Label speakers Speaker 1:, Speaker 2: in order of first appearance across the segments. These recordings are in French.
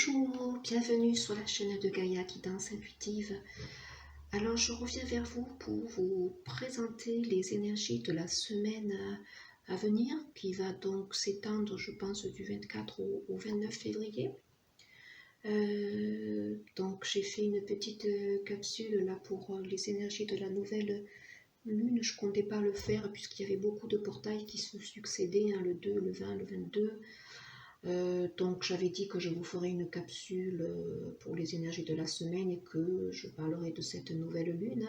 Speaker 1: Bonjour, bienvenue sur la chaîne de Gaïa Guidance Intuitive. Alors je reviens vers vous pour vous présenter les énergies de la semaine à venir qui va donc s'étendre, je pense, du 24 au 29 février. Donc j'ai fait une petite capsule là pour les énergies de la nouvelle lune. Je ne comptais pas le faire puisqu'il y avait beaucoup de portails qui se succédaient, le 2, le 20, le 22. Donc j'avais dit que je vous ferai une capsule pour les énergies de la semaine et que je parlerai de cette nouvelle lune.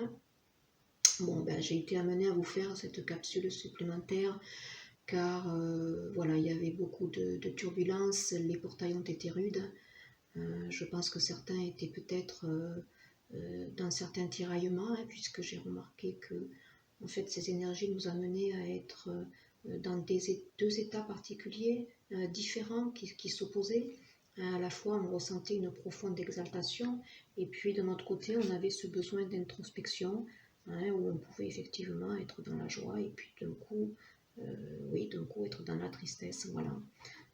Speaker 1: Bon, ben, j'ai été amenée à vous faire cette capsule supplémentaire car voilà, il y avait beaucoup de turbulences, les portails ont été rudes. Je pense que certains étaient peut-être dans certains tiraillements, puisque j'ai remarqué que en fait, ces énergies nous amenaient à être dans deux états particuliers, différents, qui s'opposaient. À la fois, on ressentait une profonde exaltation, et puis de notre côté, on avait ce besoin d'introspection, où on pouvait effectivement être dans la joie, et puis d'un coup, d'un coup être dans la tristesse, voilà.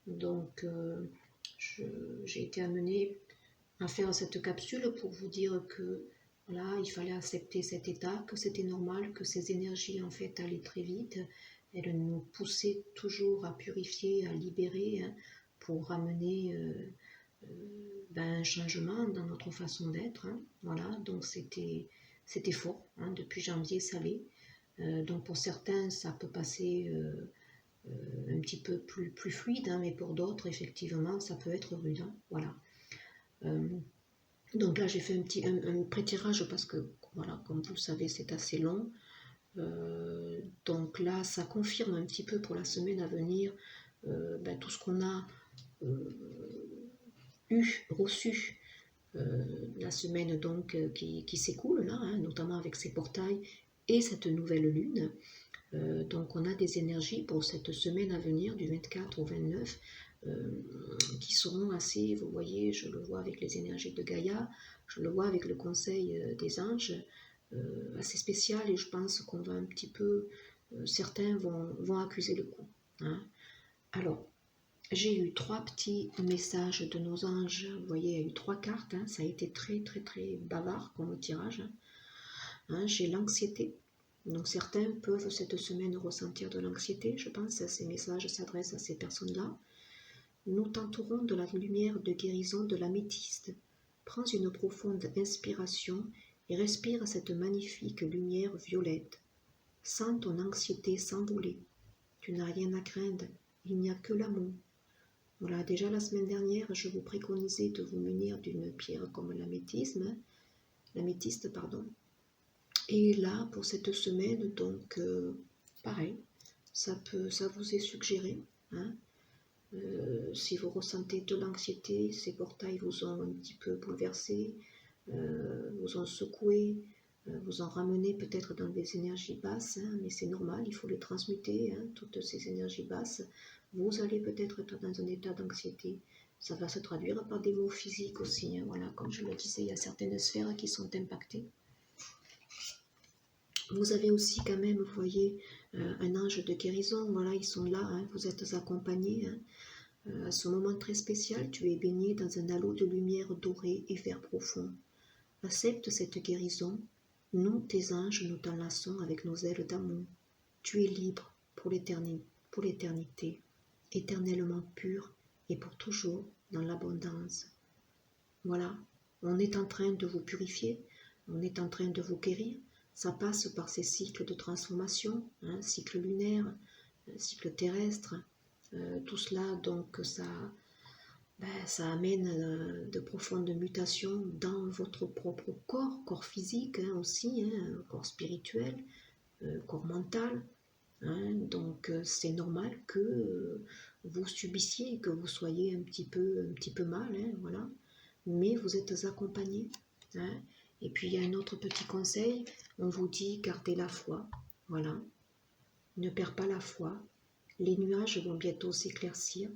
Speaker 1: Donc, j'ai été amenée à faire cette capsule pour vous dire que voilà, il fallait accepter cet état, que c'était normal, que ces énergies en fait allaient très vite. Elles nous poussaient toujours à purifier, à libérer, pour ramener un changement dans notre façon d'être. Voilà, donc c'était fort. Depuis janvier, ça l'est. Donc pour certains, ça peut passer un petit peu plus fluide, mais pour d'autres, effectivement, ça peut être rude. Voilà. Donc là, j'ai fait un pré-tirage parce que, voilà, comme vous le savez, c'est assez long. Donc là, ça confirme un petit peu pour la semaine à venir tout ce qu'on a reçu la semaine donc qui s'écoule là, notamment avec ces portails et cette nouvelle lune. Donc on a des énergies pour cette semaine à venir du 24 au 29 qui seront assez, vous voyez, je le vois avec les énergies de Gaïa, je le vois avec le conseil des anges, assez spécial, et je pense qu'on va un petit peu, certains vont accuser le coup. Alors, j'ai eu 3 petits messages de nos anges, vous voyez, il y a eu 3 cartes, ça a été très très très bavard comme tirage. J'ai l'anxiété. Donc certains peuvent cette semaine ressentir de l'anxiété, je pense, ces messages s'adressent à ces personnes-là. Nous tenterons de la lumière de guérison de l'améthyste. Prends une profonde inspiration et respire cette magnifique lumière violette. Sens ton anxiété s'envoler. Tu n'as rien à craindre, il n'y a que l'amour. Voilà, déjà la semaine dernière, je vous préconisais de vous munir d'une pierre comme l'améthyste, pardon. Et là, pour cette semaine, donc, pareil, ça vous est suggéré. Si vous ressentez de l'anxiété, ces portails vous ont un petit peu bouleversé, vous ont secoué, vous ont ramené peut-être dans des énergies basses, mais c'est normal, il faut les transmuter, toutes ces énergies basses. Vous allez peut-être être dans un état d'anxiété. Ça va se traduire par des maux physiques aussi. Voilà, comme je le disais, il y a certaines sphères qui sont impactées. Vous avez aussi quand même, vous voyez, un ange de guérison. Voilà, ils sont là, vous êtes accompagnés. À ce moment très spécial, tu es baigné dans un halo de lumière dorée et vert profond. Accepte cette guérison. Nous, tes anges, nous t'enlaçons avec nos ailes d'amour. Tu es libre pour l'éternité, éternellement pur et pour toujours dans l'abondance. Voilà, on est en train de vous purifier, on est en train de vous guérir. Ça passe par ces cycles de transformation, cycle lunaire, cycle terrestre, tout cela, donc ça amène de profondes mutations dans votre propre corps physique aussi, corps spirituel, corps mental. Donc c'est normal que vous subissiez, que vous soyez un petit peu mal, voilà. Mais vous êtes accompagnés. Et puis il y a un autre petit conseil, on vous dit gardez la foi, voilà. Ne perds pas la foi, les nuages vont bientôt s'éclaircir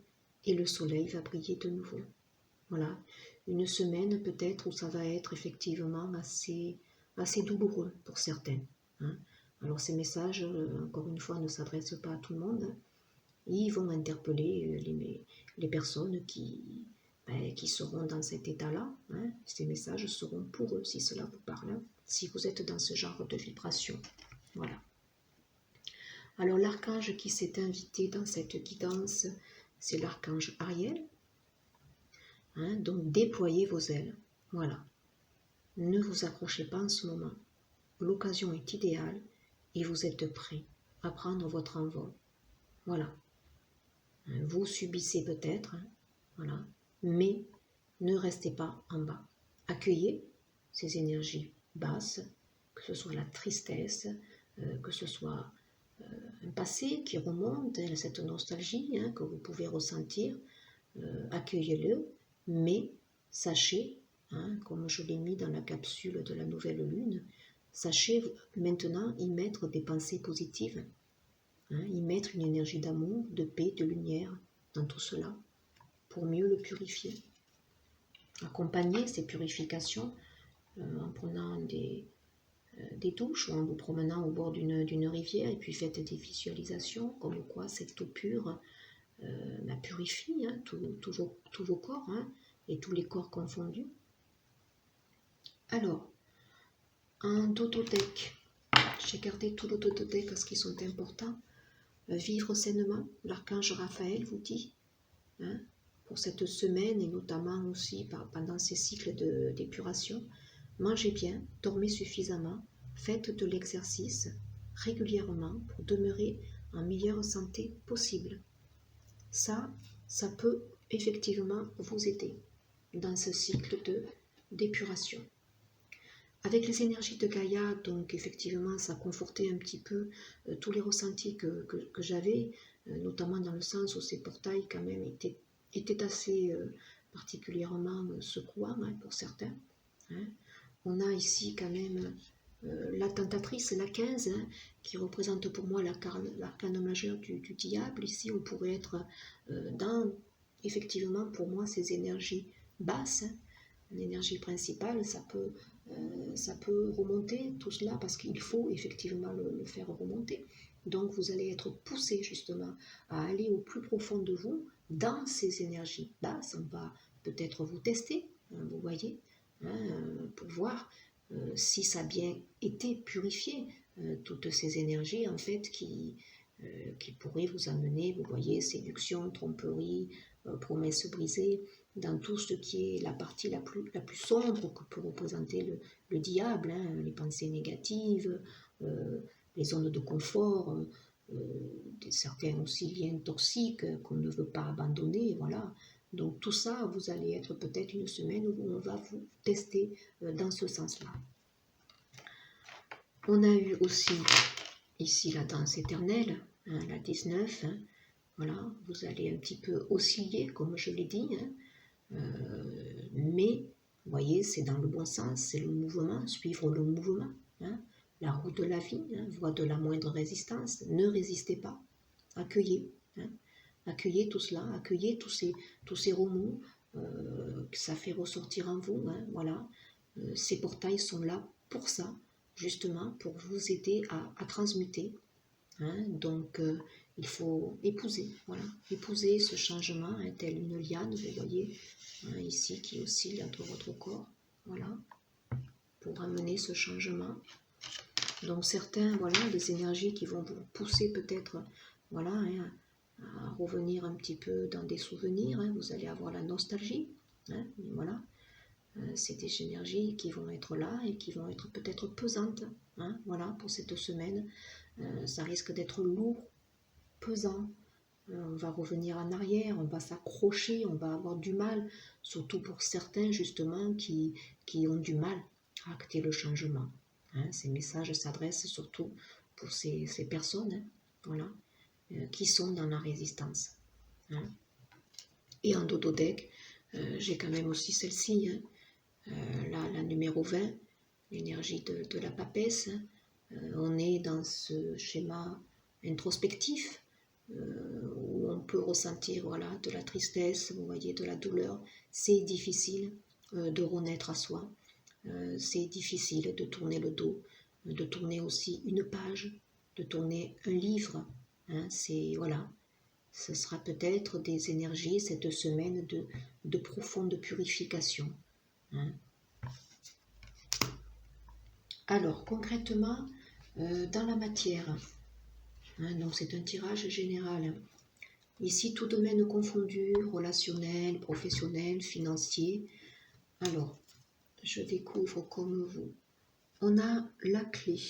Speaker 1: et le soleil va briller de nouveau. Voilà, une semaine peut-être où ça va être effectivement assez douloureux pour certains. Alors ces messages, encore une fois, ne s'adressent pas à tout le monde. Ils vont interpeller les personnes qui qui seront dans cet état-là. Ces messages seront pour eux, si cela vous parle, si vous êtes dans ce genre de vibration. Voilà. Alors l'archange qui s'est invité dans cette guidance, c'est l'archange Ariel. Donc déployez vos ailes. Voilà. Ne vous accrochez pas en ce moment. L'occasion est idéale et vous êtes prêts à prendre votre envol. Voilà. Vous subissez peut-être, voilà, mais ne restez pas en bas. Accueillez ces énergies basses, que ce soit la tristesse, que ce soit un passé qui remonte, cette nostalgie que vous pouvez ressentir. Accueillez-le, mais sachez, comme je l'ai mis dans la capsule de la nouvelle lune, sachez maintenant y mettre des pensées positives, y mettre une énergie d'amour, de paix, de lumière dans tout cela, pour mieux le purifier. Accompagnez ces purifications en prenant des douches ou en vous promenant au bord d'une rivière, et puis faites des visualisations comme quoi cette eau pure purifie tous vos corps et tous les corps confondus. Alors, en dododeck, j'ai gardé tout le dododeck parce qu'ils sont importants. Vivre sainement, l'archange Raphaël vous dit, pour cette semaine et notamment aussi pendant ces cycles d'épuration, mangez bien, dormez suffisamment, faites de l'exercice régulièrement pour demeurer en meilleure santé possible. Ça peut effectivement vous aider dans ce cycle d'épuration. Avec les énergies de Gaïa, donc effectivement, ça confortait un petit peu tous les ressentis que j'avais, notamment dans le sens où ces portails quand même étaient assez particulièrement secouants pour certains. On a ici quand même la tentatrice, la 15, qui représente pour moi l'arcane majeur du diable. Ici, on pourrait être dans, effectivement, pour moi, ces énergies basses. L'énergie principale, ça peut remonter tout cela parce qu'il faut effectivement le faire remonter. Donc vous allez être poussé justement à aller au plus profond de vous dans ces énergies basses. On va peut-être vous tester, vous voyez, pour voir si ça a bien été purifié, toutes ces énergies en fait qui pourraient vous amener, vous voyez, séduction, tromperie, promesses brisées, dans tout ce qui est la partie la plus sombre que peut représenter le diable, les pensées négatives, les zones de confort, certains aussi liens toxiques qu'on ne veut pas abandonner, voilà. Donc tout ça, vous allez être peut-être une semaine où on va vous tester dans ce sens-là. On a eu aussi ici la danse éternelle, la 19, voilà, vous allez un petit peu osciller, comme je l'ai dit, mais, vous voyez, c'est dans le bon sens, c'est le mouvement, suivre le mouvement, la route de la vie, voie de la moindre résistance, ne résistez pas, accueillez, accueillez tout cela, accueillez tous ces remous que ça fait ressortir en vous, voilà, ces portails sont là pour ça, justement, pour vous aider à transmuter, donc il faut épouser ce changement, tel une liane, vous voyez, ici qui oscille entre votre corps, voilà, pour amener ce changement. Donc certains, voilà, des énergies qui vont vous pousser peut-être, voilà, à revenir un petit peu dans des souvenirs, vous allez avoir la nostalgie, voilà, c'est des énergies qui vont être là et qui vont être peut-être pesantes, voilà, pour cette semaine, ça risque d'être lourd, pesant, on va revenir en arrière, on va s'accrocher, on va avoir du mal, surtout pour certains justement qui ont du mal à acter le changement. Ces messages s'adressent surtout pour ces personnes, voilà, qui sont dans la résistance. Et en dododeck, j'ai quand même aussi celle-ci, la numéro 20, l'énergie de la papesse. On est dans ce schéma introspectif, où on peut ressentir, voilà, de la tristesse, vous voyez, de la douleur. C'est difficile de renaître à soi, c'est difficile de tourner le dos, de tourner aussi une page, de tourner un livre, c'est, voilà, ce sera peut-être des énergies cette semaine de profonde purification. Hein. Alors, concrètement, dans la matière, hein, donc c'est un tirage général. Ici, tout domaine confondu, relationnel, professionnel, financier. Alors, je découvre comme vous. On a la clé,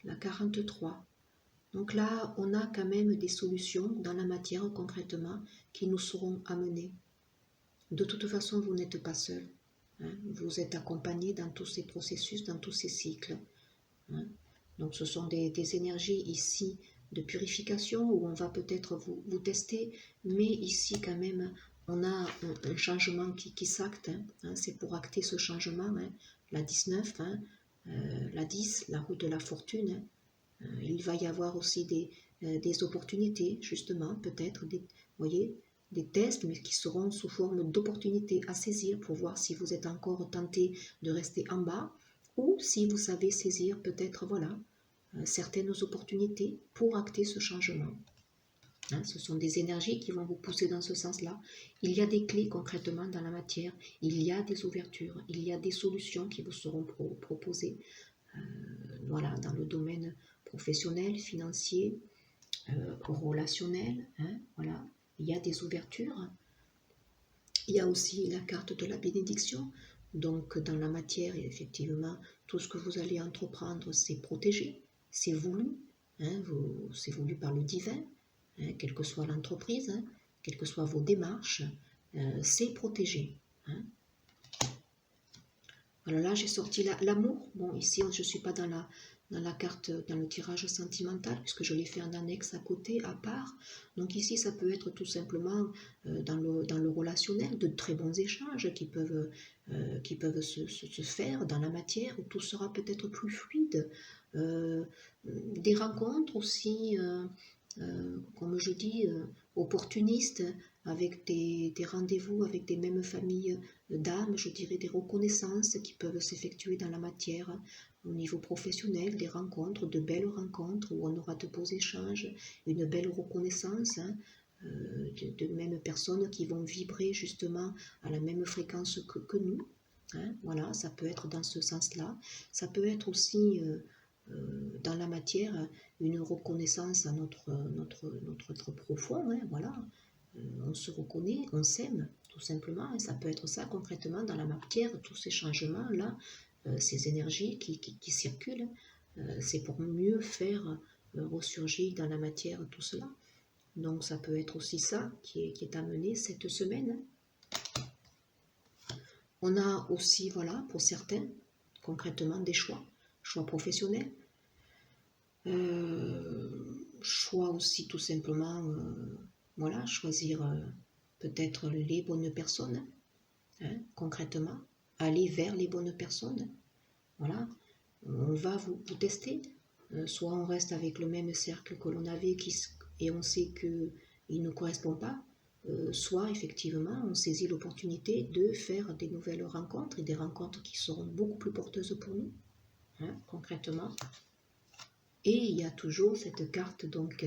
Speaker 1: la 43. Donc là, on a quand même des solutions dans la matière concrètement qui nous seront amenées. De toute façon, vous n'êtes pas seul. Hein. Vous êtes accompagné dans tous ces processus, dans tous ces cycles. Hein. Donc ce sont des énergies ici de purification où on va peut-être vous tester, mais ici quand même on a un changement qui s'acte. Hein. C'est pour acter ce changement. Hein. La 19, hein, la 10, la route de la fortune. Hein. Il va y avoir aussi des opportunités, justement, peut-être, voyez, des tests, mais qui seront sous forme d'opportunités à saisir pour voir si vous êtes encore tenté de rester en bas ou si vous savez saisir peut-être, voilà, certaines opportunités pour acter ce changement. Hein, ce sont des énergies qui vont vous pousser dans ce sens-là. Il y a des clés concrètement dans la matière, il y a des ouvertures, il y a des solutions qui vous seront proposées. Voilà, dans le domaine professionnel, financier, relationnel, hein, voilà, il y a des ouvertures. Il y a aussi la carte de la bénédiction. Donc dans la matière, effectivement, tout ce que vous allez entreprendre, c'est protégé, c'est voulu, hein, c'est voulu par le divin, hein, quelle que soit l'entreprise, hein, quelles que soient vos démarches, c'est protégé. Hein. Alors là, j'ai sorti l'amour. Bon, ici, je ne suis pas dans la carte, dans le tirage sentimental, puisque je l'ai fait en annexe à côté, à part. Donc ici, ça peut être tout simplement dans le relationnel, de très bons échanges qui peuvent se faire dans la matière, où tout sera peut-être plus fluide. Des rencontres aussi, comme je dis, opportunistes, avec des rendez-vous avec des mêmes familles d'âmes, je dirais des reconnaissances qui peuvent s'effectuer dans la matière, au niveau professionnel, des rencontres, de belles rencontres où on aura de beaux échanges, une belle reconnaissance, hein, de mêmes personnes qui vont vibrer justement à la même fréquence que nous. Hein, voilà, ça peut être dans ce sens-là. Ça peut être aussi dans la matière une reconnaissance à notre être profond. Hein, voilà. On se reconnaît, on s'aime, tout simplement. Et ça peut être ça concrètement dans la matière, tous ces changements-là, ces énergies qui circulent. C'est pour mieux faire ressurgir dans la matière tout cela. Donc ça peut être aussi ça qui est amené cette semaine. On a aussi, voilà, pour certains, concrètement des choix professionnels. Choix aussi tout simplement, voilà, choisir peut-être les bonnes personnes, hein, concrètement, aller vers les bonnes personnes. Voilà, on va vous tester. Soit on reste avec le même cercle que l'on avait et on sait qu'il ne correspond pas, soit effectivement on saisit l'opportunité de faire des nouvelles rencontres et des rencontres qui seront beaucoup plus porteuses pour nous, hein, concrètement. Et il y a toujours cette carte donc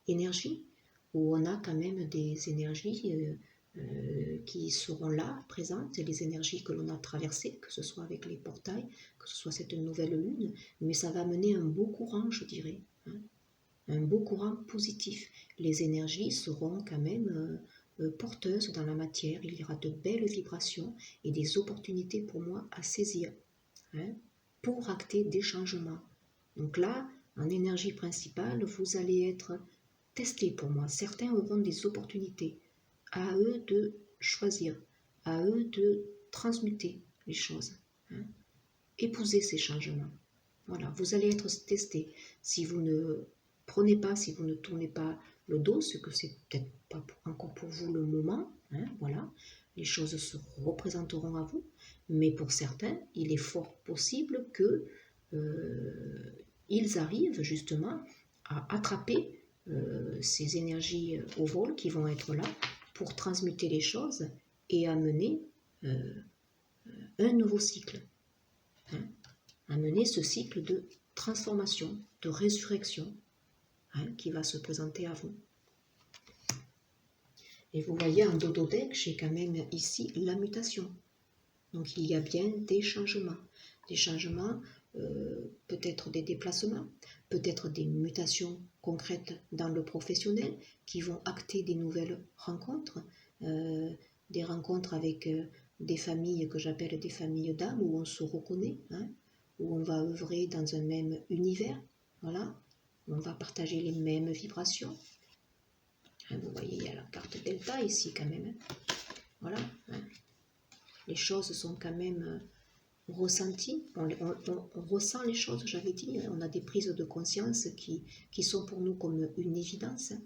Speaker 1: énergie, où on a quand même des énergies qui seront là, présentes, les énergies que l'on a traversées, que ce soit avec les portails, que ce soit cette nouvelle lune, mais ça va amener un beau courant, je dirais, hein, un beau courant positif. Les énergies seront quand même porteuses dans la matière, il y aura de belles vibrations et des opportunités pour moi à saisir, hein, pour acter des changements. Donc là, en énergie principale, vous allez être testés pour moi. Certains auront des opportunités. À eux de choisir, à eux de transmuter les choses. Hein. Épouser ces changements. Voilà, vous allez être testés. Si vous ne prenez pas, si vous ne tournez pas le dos, ce que c'est peut-être pas encore pour vous le moment, hein, voilà, les choses se représenteront à vous. Mais pour certains, il est fort possible que ils arrivent justement à attraper ces énergies au vol qui vont être là pour transmuter les choses et amener un nouveau cycle. Hein, amener ce cycle de transformation, de résurrection, hein, qui va se présenter à vous. Et vous voyez, en dodo-deck, j'ai quand même ici la mutation. Donc il y a bien des changements. Des changements, peut-être des déplacements, peut-être des mutations concrètes dans le professionnel qui vont acter des nouvelles rencontres, des rencontres avec des familles que j'appelle des familles d'âme, où on se reconnaît, hein, où on va œuvrer dans un même univers, voilà, où on va partager les mêmes vibrations. Hein, vous voyez, il y a la carte Delta ici quand même. Hein, voilà. Hein. Les choses sont quand même ressenties. On ressent les choses, j'avais dit. Hein, on a des prises de conscience qui sont pour nous comme une évidence. Hein.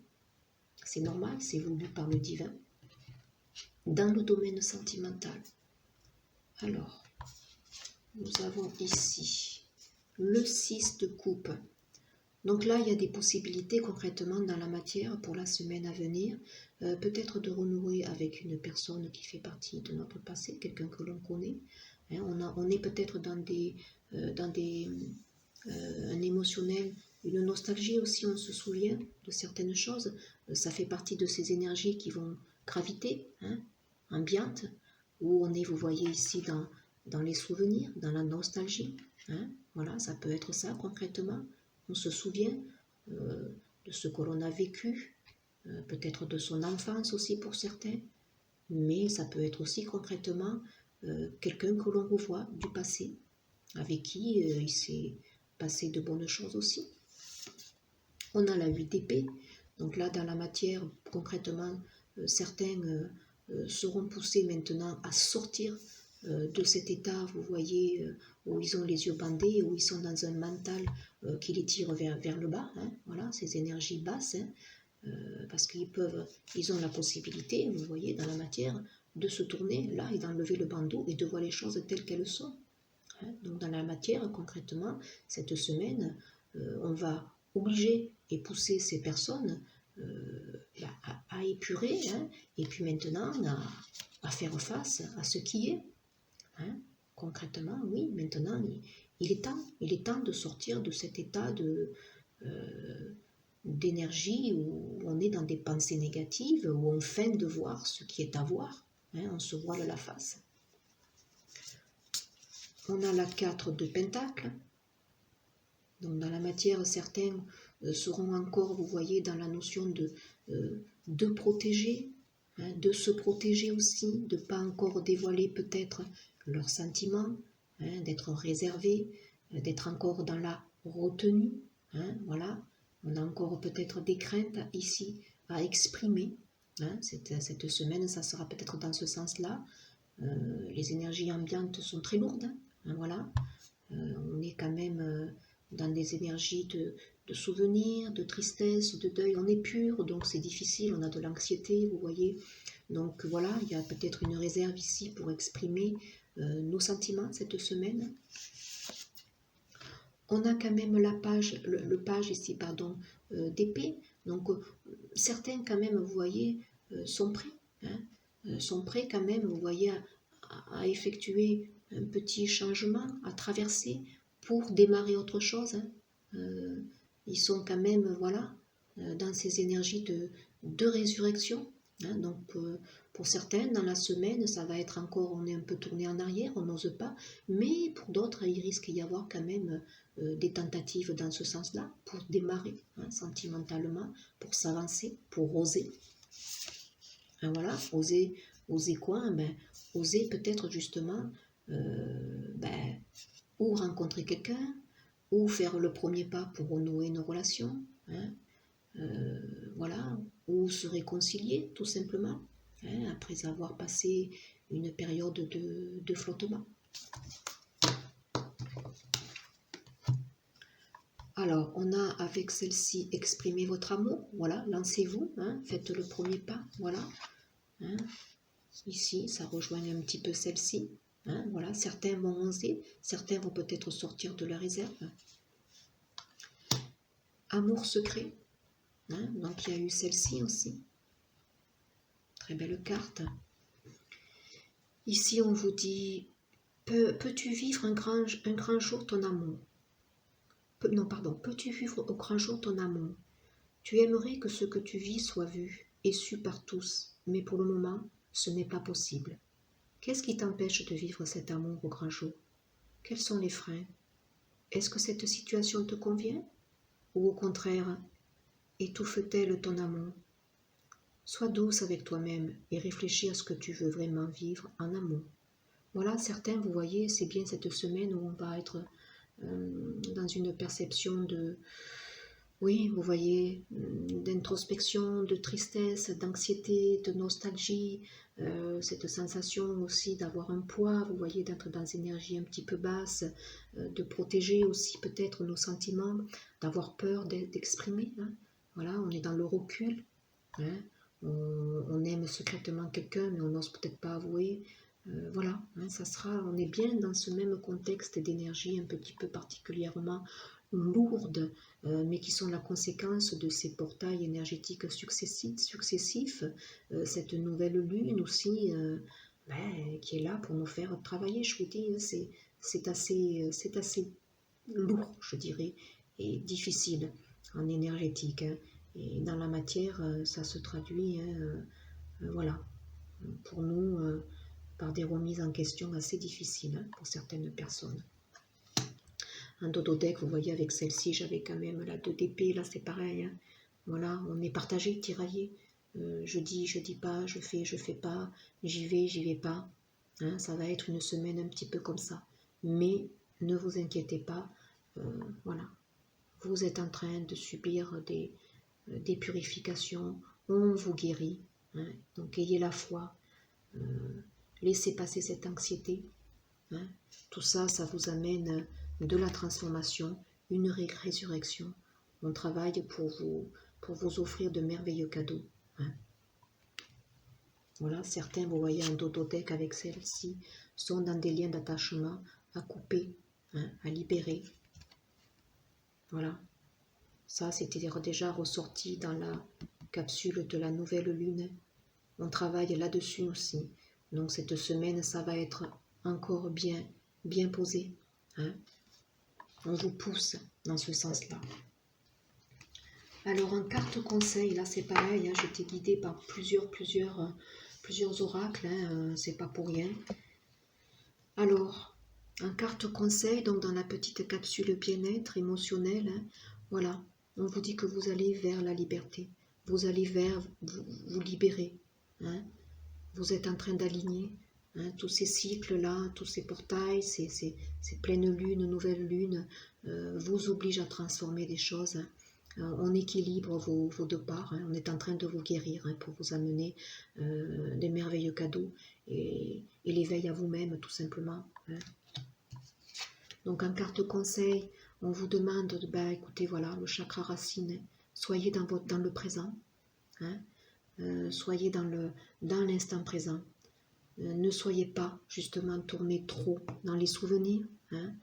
Speaker 1: C'est normal, c'est voulu par le divin. Dans le domaine sentimental. Alors, nous avons ici le 6 de coupe. Donc là, il y a des possibilités concrètement dans la matière pour la semaine à venir. Peut-être de renouer avec une personne qui fait partie de notre passé, quelqu'un que l'on connaît. Hein, on est peut-être dans un émotionnel, une nostalgie aussi, on se souvient de certaines choses. Ça fait partie de ces énergies qui vont graviter, hein, ambiantes, où on est, vous voyez ici, dans les souvenirs, dans la nostalgie. Hein, voilà, ça peut être ça concrètement. On se souvient de ce que l'on a vécu, peut-être de son enfance aussi pour certains, mais ça peut être aussi concrètement quelqu'un que l'on revoit du passé, avec qui il s'est passé de bonnes choses aussi. On a la 8 d'épée, donc là dans la matière, concrètement, certains seront poussés maintenant à sortir de cet état, vous voyez, où ils ont les yeux bandés, où ils sont dans un mental qui les tire vers le bas, hein, voilà, ces énergies basses, hein, parce ils ont la possibilité, vous voyez, dans la matière, de se tourner là et d'enlever le bandeau et de voir les choses telles qu'elles sont. Hein. Donc dans la matière, concrètement, cette semaine, on va obliger et pousser ces personnes à épurer, hein, et puis maintenant à faire face à ce qui est. Hein. Concrètement, oui, maintenant, il est temps de sortir de cet état d'énergie où on est dans des pensées négatives, où on feint de voir ce qui est à voir. Hein, on se voile la face. On a la 4 de Pentacle. Donc dans la matière, certains seront encore, vous voyez, dans la notion de protéger, hein, de se protéger aussi, de ne pas encore dévoiler peut-être leurs sentiments, hein, d'être réservé, d'être encore dans la retenue. Hein, voilà, on a encore peut-être des craintes ici à exprimer. Hein, cette semaine, ça sera peut-être dans ce sens-là. Les énergies ambiantes sont très lourdes. Hein, voilà, on est quand même dans des énergies de souvenirs, de tristesse, de deuil. On est pur, donc c'est difficile, on a de l'anxiété, vous voyez. Donc voilà, il y a peut-être une réserve ici pour exprimer nos sentiments cette semaine. On a quand même le page ici, pardon, d'épée. Donc certains quand même, vous voyez, sont prêts. Hein, sont prêts quand même, vous voyez, à effectuer un petit changement, à traverser pour démarrer autre chose. Hein. Ils sont quand même, voilà, dans ces énergies de résurrection. Hein. Donc pour certains, dans la semaine, ça va être encore, on est un peu tourné en arrière, on n'ose pas, mais pour d'autres, il risque d'y avoir quand même des tentatives dans ce sens-là, pour démarrer, hein, sentimentalement, pour s'avancer, pour oser. Hein, voilà, oser quoi? Ben, oser peut-être justement ou rencontrer quelqu'un, ou faire le premier pas pour renouer une relation, hein, voilà, ou se réconcilier tout simplement, hein, après avoir passé une période de flottement. Alors, on a avec celle-ci exprimé votre amour, voilà, lancez-vous, hein, faites le premier pas, voilà. Hein. Ici, ça rejoint un petit peu celle-ci. Hein, voilà, certains vont oser, certains vont peut-être sortir de la réserve. Amour secret. Hein, donc il y a eu celle-ci aussi. Très belle carte. Ici, on vous dit, peux-tu vivre un grand jour ton amour? Non, pardon, peux-tu vivre au grand jour ton amour? Tu aimerais que ce que tu vis soit vu et su par tous. mais pour le moment, ce n'est pas possible. Qu'est-ce qui t'empêche de vivre cet amour au grand jour? Quels sont les freins? Est-ce que cette situation te convient? Ou au contraire, étouffe-t-elle ton amour? Sois douce avec toi-même et réfléchis à ce que tu veux vraiment vivre en amour. Voilà, certains, vous voyez, c'est bien cette semaine où on va être dans une perception de, oui, vous voyez, d'introspection, de tristesse, d'anxiété, de nostalgie, cette sensation aussi d'avoir un poids, vous voyez, d'être dans une énergie un petit peu basse, de protéger aussi peut-être nos sentiments, d'avoir peur d'exprimer. Hein. Voilà, on est dans le recul. Hein. On aime secrètement quelqu'un, mais on n'ose peut-être pas avouer. Voilà, hein, ça sera, on est bien dans ce même contexte d'énergie un petit peu particulièrement lourde, mais qui sont la conséquence de ces portails énergétiques successifs, cette nouvelle lune aussi, qui est là pour nous faire travailler. Je vous dis, c'est assez lourd, je dirais, et difficile en énergétique. Hein. Et dans la matière, ça se traduit, hein, voilà, pour nous, par des remises en question assez difficiles hein, pour certaines personnes. Un dodo deck, vous voyez, avec celle-ci, j'avais quand même la 2 d'épée, là c'est pareil. Hein. Voilà, on est partagé, tiraillé. Je dis pas, je fais pas, j'y vais pas. Hein, ça va être une semaine un petit peu comme ça. Mais ne vous inquiétez pas, voilà. Vous êtes en train de subir des purifications, on vous guérit. Hein, donc ayez la foi, laissez passer cette anxiété. Hein, tout ça, ça vous amène de la transformation, une résurrection. On travaille pour vous offrir de merveilleux cadeaux. Hein. Voilà, certains, vous voyez, en dodothèque avec celle-ci, sont dans des liens d'attachement à couper, hein, à libérer. Voilà. Ça, c'était déjà ressorti dans la capsule de la nouvelle lune. On travaille là-dessus aussi. Donc cette semaine, ça va être encore bien posé. Hein. On vous pousse dans ce sens-là. Alors en carte conseil, là c'est pareil, hein, j'étais guidée par plusieurs oracles, hein, c'est pas pour rien. Alors, en carte conseil, donc dans la petite capsule bien-être émotionnel, hein, voilà, on vous dit que vous allez vers la liberté, vous allez vers vous libérer, hein, vous êtes en train d'aligner hein, tous ces cycles-là, tous ces portails, ces pleines lunes, nouvelles lunes, vous obligent à transformer des choses. Hein. On équilibre vos deux parts, hein. On est en train de vous guérir hein, pour vous amener des merveilleux cadeaux et l'éveil à vous-même tout simplement. Hein. Donc en carte conseil, on vous demande, écoutez, voilà, le chakra racine, soyez dans le présent, hein. Soyez dans l'instant présent. Ne soyez pas justement tourné trop dans les souvenirs, hein,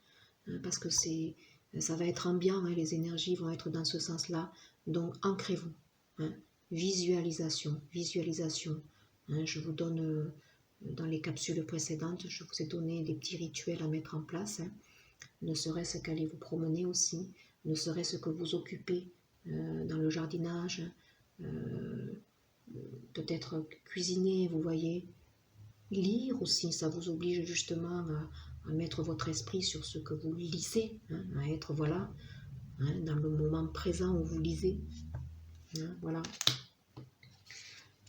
Speaker 1: parce que ça va être ambiant, hein, les énergies vont être dans ce sens-là. Donc ancrez-vous. Hein, visualisation. Hein, je vous donne, dans les capsules précédentes, je vous ai donné des petits rituels à mettre en place. Hein, ne serait-ce qu'aller vous promener aussi, ne serait-ce que vous occuper dans le jardinage, peut-être cuisiner, vous voyez. Lire aussi, ça vous oblige justement à mettre votre esprit sur ce que vous lisez, hein, à être voilà, hein, dans le moment présent où vous lisez. Hein, voilà.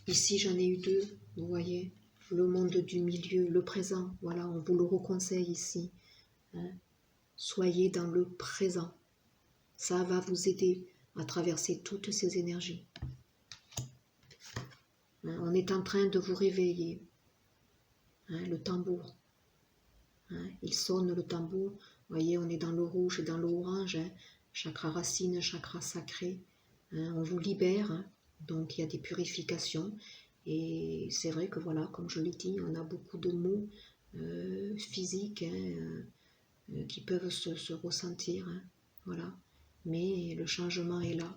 Speaker 1: Ici j'en ai eu deux, vous voyez, le monde du milieu, le présent, voilà, on vous le reconseille ici. Hein. Soyez dans le présent, ça va vous aider à traverser toutes ces énergies. Hein, on est en train de vous réveiller. Hein, le tambour. Hein, il sonne le tambour. Vous voyez, on est dans le rouge et dans l'orange. Hein, chakra racine, chakra sacré. Hein, on vous libère. Hein, donc il y a des purifications. Et c'est vrai que voilà, comme je l'ai dit, on a beaucoup de mots physiques hein, qui peuvent se ressentir. Hein, voilà. Mais le changement est là.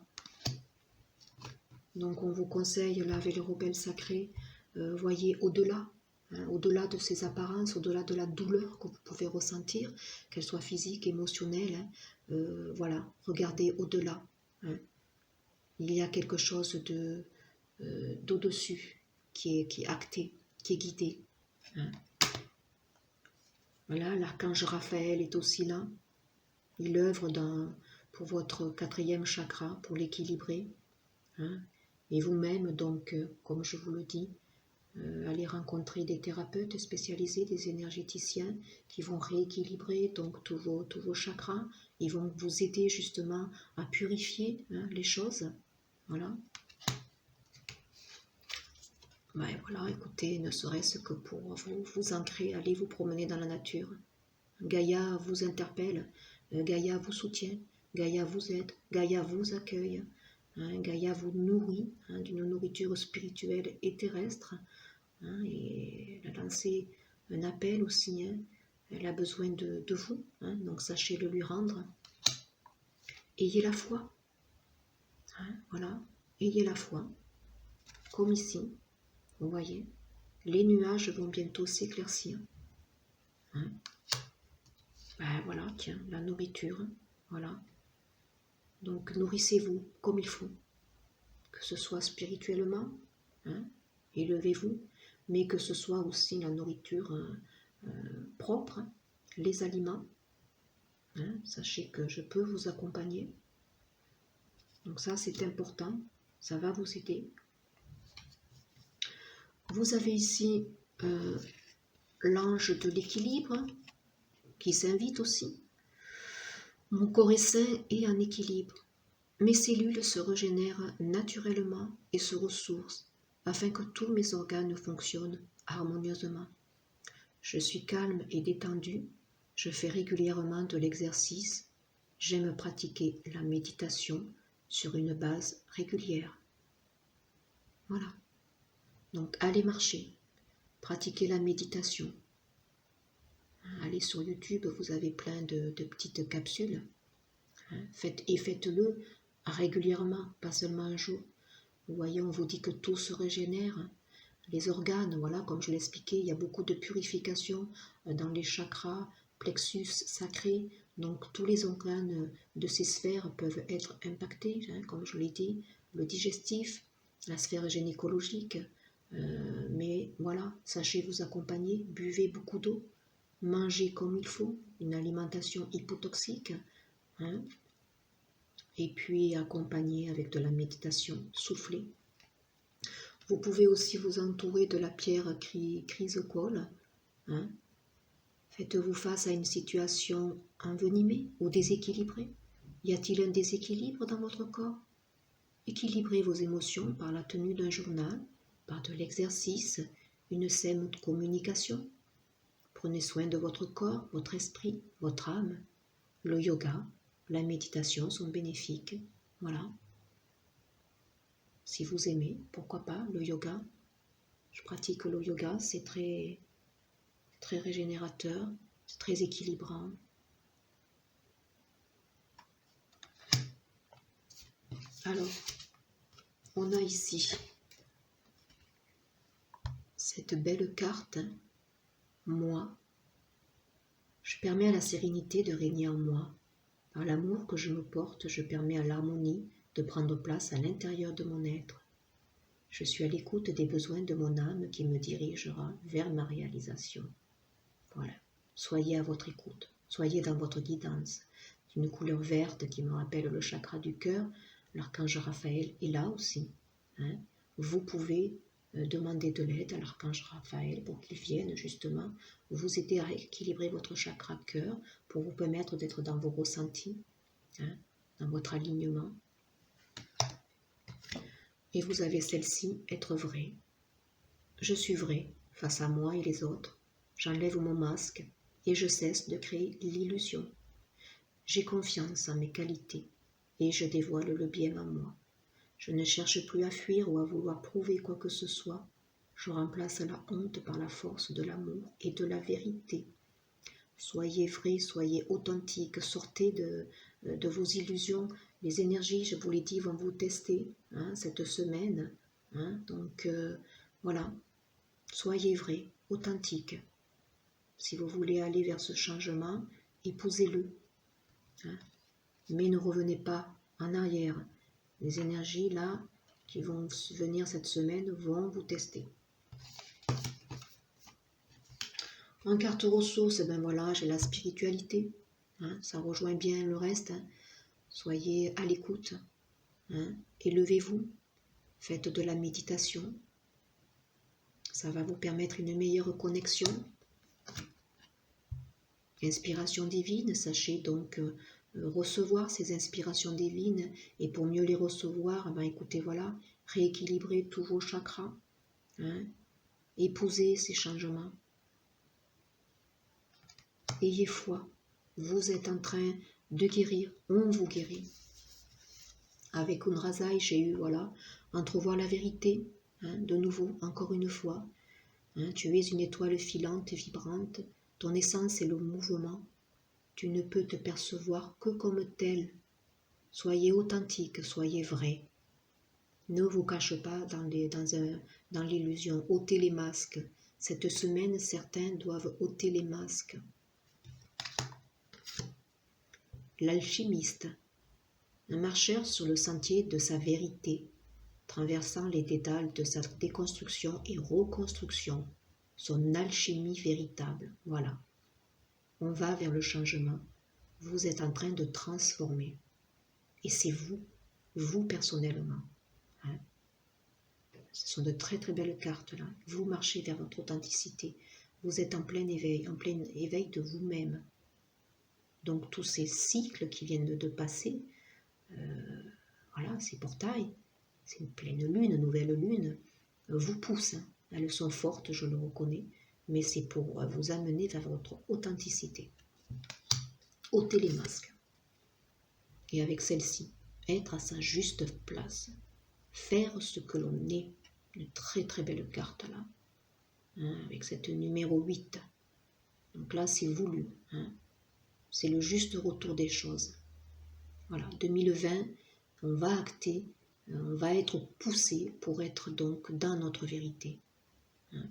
Speaker 1: Donc on vous conseille là avec le rebelle sacré, voyez au-delà. Hein, au-delà de ces apparences, au-delà de la douleur que vous pouvez ressentir, qu'elle soit physique, émotionnelle, hein, voilà, regardez au-delà. Hein. Il y a quelque chose d'au-dessus. qui est acté, qui est guidé. Hein. Voilà, l'archange Raphaël est aussi là. Il œuvre pour votre 4e chakra, pour l'équilibrer. Hein. Et vous-même, donc, comme je vous le dis, allez rencontrer des thérapeutes spécialisés, des énergéticiens qui vont rééquilibrer donc tous vos chakras. Ils vont vous aider justement à purifier les choses. Voilà. Ben voilà, écoutez, ne serait-ce que pour vous ancrer, allez vous promener dans la nature. Gaïa vous interpelle, Gaïa vous soutient, Gaïa vous aide, Gaïa vous accueille. Hein, Gaïa vous nourrit d'une nourriture spirituelle et terrestre. Hein, et elle a lancé un appel aussi. Hein, elle a besoin de vous, hein, donc sachez le lui rendre. Ayez la foi. Hein, voilà, ayez la foi. Comme ici, vous voyez, les nuages vont bientôt s'éclaircir. Hein. Ben voilà, tiens, la nourriture, voilà. Donc nourrissez-vous comme il faut, que ce soit spirituellement, hein, élevez-vous, mais que ce soit aussi la nourriture propre, les aliments. Hein, sachez que je peux vous accompagner. Donc ça c'est important, ça va vous aider. Vous avez ici l'ange de l'équilibre qui s'invite aussi. Mon corps est sain et en équilibre. Mes cellules se régénèrent naturellement et se ressourcent afin que tous mes organes fonctionnent harmonieusement. Je suis calme et détendu, je fais régulièrement de l'exercice, j'aime pratiquer la méditation sur une base régulière. Voilà. Donc allez marcher, pratiquez la méditation. Allez sur YouTube, vous avez plein de petites capsules. Faites-le régulièrement, pas seulement un jour. Vous voyez, on vous dit que tout se régénère. Les organes, voilà, comme je l'expliquais, il y a beaucoup de purification dans les chakras, plexus sacrés. Donc tous les organes de ces sphères peuvent être impactés, hein, comme je l'ai dit, le digestif, la sphère gynécologique. Mais voilà, sachez vous accompagner, buvez beaucoup d'eau, mangez comme il faut, une alimentation hypotoxique. Hein, et puis accompagner avec de la méditation, souffler. Vous pouvez aussi vous entourer de la pierre chrysocolle. Hein. Faites-vous face à une situation envenimée ou déséquilibrée. Y a-t-il un déséquilibre dans votre corps? Équilibrez vos émotions par la tenue d'un journal, par de l'exercice, une saine communication. Prenez soin de votre corps, votre esprit, votre âme. Le yoga, la méditation sont bénéfiques. Voilà. Si vous aimez, pourquoi pas le yoga. Je pratique le yoga, c'est très régénérateur, c'est très équilibrant. Alors, on a ici cette belle carte, moi. Je permets à la sérénité de régner en moi. Par l'amour que je me porte, je permets à l'harmonie de prendre place à l'intérieur de mon être. Je suis à l'écoute des besoins de mon âme qui me dirigera vers ma réalisation. Voilà. Soyez à votre écoute, soyez dans votre guidance. Une couleur verte qui me rappelle le chakra du cœur. L'archange Raphaël est là aussi. Hein. Vous pouvez demander de l'aide à l'archange Raphaël pour qu'il vienne justement vous aider à équilibrer votre chakra cœur pour vous permettre d'être dans vos ressentis, hein, dans votre alignement. Et vous avez celle-ci, être vrai. Je suis vrai face à moi et les autres. J'enlève mon masque et je cesse de créer l'illusion. J'ai confiance en mes qualités et je dévoile le bien en moi. Je ne cherche plus à fuir ou à vouloir prouver quoi que ce soit. Je remplace la honte par la force de l'amour et de la vérité. Soyez vrai, soyez authentique, sortez de vos illusions. Les énergies, je vous l'ai dit, vont vous tester cette semaine. Donc voilà, soyez vrai, authentique. Si vous voulez aller vers ce changement, épousez-le. Mais ne revenez pas en arrière. Les énergies là qui vont venir cette semaine vont vous tester. En carte ressources, ben voilà, j'ai la spiritualité. Hein, ça rejoint bien le reste. Hein. Soyez à l'écoute. Hein, élevez-vous. Faites de la méditation. Ça va vous permettre une meilleure connexion. Inspiration divine, sachez donc recevoir ces inspirations divines. Et pour mieux les recevoir, ben écoutez, voilà, rééquilibrez tous vos chakras. Hein, épousez ces changements. Ayez foi, vous êtes en train de guérir, on vous guérit. Avec Unrazai, j'ai eu, voilà, entrevoir la vérité, hein, de nouveau, encore une fois. Hein, tu es une étoile filante et vibrante, ton essence est le mouvement. Tu ne peux te percevoir que comme tel. Soyez authentique, soyez vrai. Ne vous cachez pas dans l'illusion, ôtez les masques. Cette semaine, certains doivent ôter les masques. L'alchimiste, un marcheur sur le sentier de sa vérité, traversant les dédales de sa déconstruction et reconstruction, son alchimie véritable. Voilà, on va vers le changement. Vous êtes en train de transformer. Et c'est vous personnellement. Hein. Ce sont de très très belles cartes là. Vous marchez vers votre authenticité. Vous êtes en plein éveil de vous-même. Donc tous ces cycles qui viennent de passer, voilà, ces portails, c'est une pleine lune, nouvelle lune, vous poussent. Hein. Elles sont fortes, je le reconnais, mais c'est pour vous amener vers votre authenticité. Ôtez les masques. Et avec celle-ci, être à sa juste place. Faire ce que l'on est. Une très très belle carte là. Hein, avec cette numéro 8. Donc là, c'est voulu. Hein. C'est le juste retour des choses. Voilà, 2020, on va acter, on va être poussé pour être donc dans notre vérité. Hein.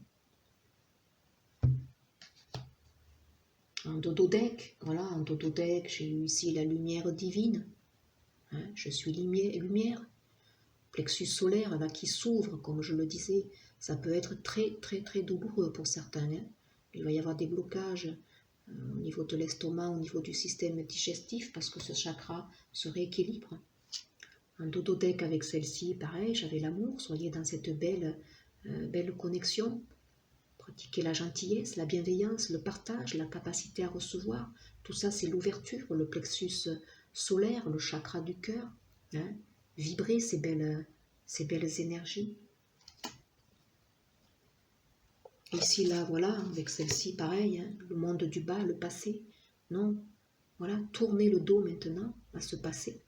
Speaker 1: En dodo-deck, voilà, en dodo-deck, j'ai eu ici la lumière divine. Hein, je suis lumière. Plexus solaire là, qui s'ouvre, comme je le disais, ça peut être très très très douloureux pour certains. Hein. Il va y avoir des blocages au niveau de l'estomac, au niveau du système digestif, parce que ce chakra se rééquilibre. Un dodo-deck avec celle-ci, pareil, j'avais l'amour, soyez dans cette belle connexion. Pratiquez la gentillesse, la bienveillance, le partage, la capacité à recevoir. Tout ça, c'est l'ouverture, le plexus solaire, le chakra du cœur. Hein. Vibrez ces belles énergies. Ici, là, voilà, avec celle-ci, pareil, hein, le monde du bas, le passé. Non, voilà, tournez le dos maintenant à ce passé.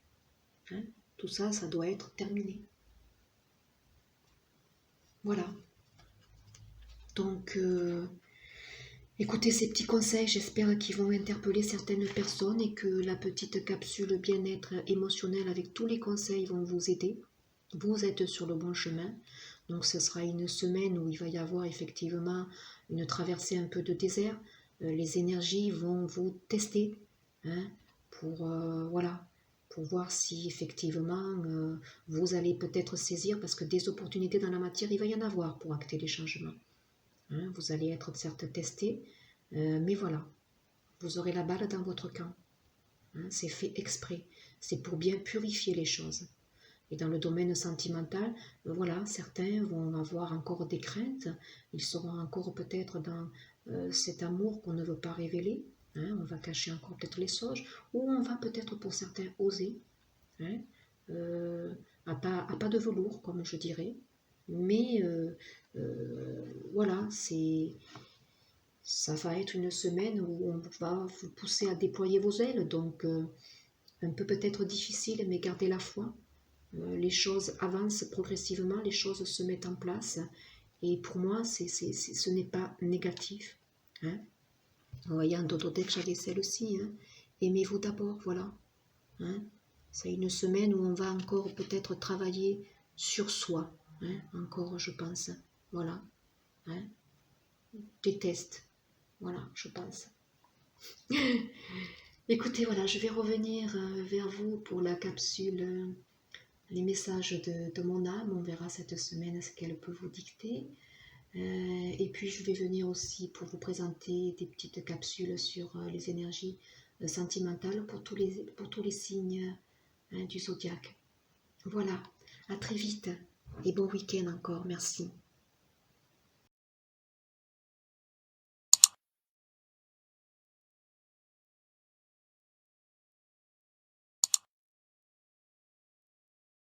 Speaker 1: Hein. Tout ça, ça doit être terminé. Voilà. Donc, écoutez ces petits conseils, j'espère qu'ils vont interpeller certaines personnes et que la petite capsule bien-être émotionnel avec tous les conseils vont vous aider. Vous êtes sur le bon chemin. Donc, ce sera une semaine où il va y avoir effectivement une traversée un peu de désert. Les énergies vont vous tester, hein, pour, voilà, pour voir si effectivement vous allez peut-être saisir, parce que des opportunités dans la matière, il va y en avoir pour acter les changements. Hein, vous allez être certes testé, mais voilà, vous aurez la balle dans votre camp. Hein, c'est fait exprès, c'est pour bien purifier les choses. Et dans le domaine sentimental, voilà, certains vont avoir encore des craintes, ils seront encore peut-être dans cet amour qu'on ne veut pas révéler, hein, on va cacher encore peut-être les choses, ou on va peut-être pour certains oser, hein, à pas de velours, comme je dirais, mais voilà, ça va être une semaine où on va vous pousser à déployer vos ailes, donc un peu peut-être difficile, mais gardez la foi. Les choses avancent progressivement, les choses se mettent en place, et pour moi, ce n'est pas négatif. Hein. Vous voyez, en dodo-deck, j'avais celle-ci. Hein. Aimez-vous d'abord, voilà. Hein. C'est une semaine où on va encore peut-être travailler sur soi, hein, encore, je pense. Voilà. Hein. Des tests. Voilà, je pense. Écoutez, voilà, je vais revenir vers vous pour la capsule, les messages de mon âme. On verra cette semaine ce qu'elle peut vous dicter. Et puis je vais venir aussi pour vous présenter des petites capsules sur les énergies sentimentales pour tous les signes du zodiaque. Voilà, à très vite et bon week-end encore, merci.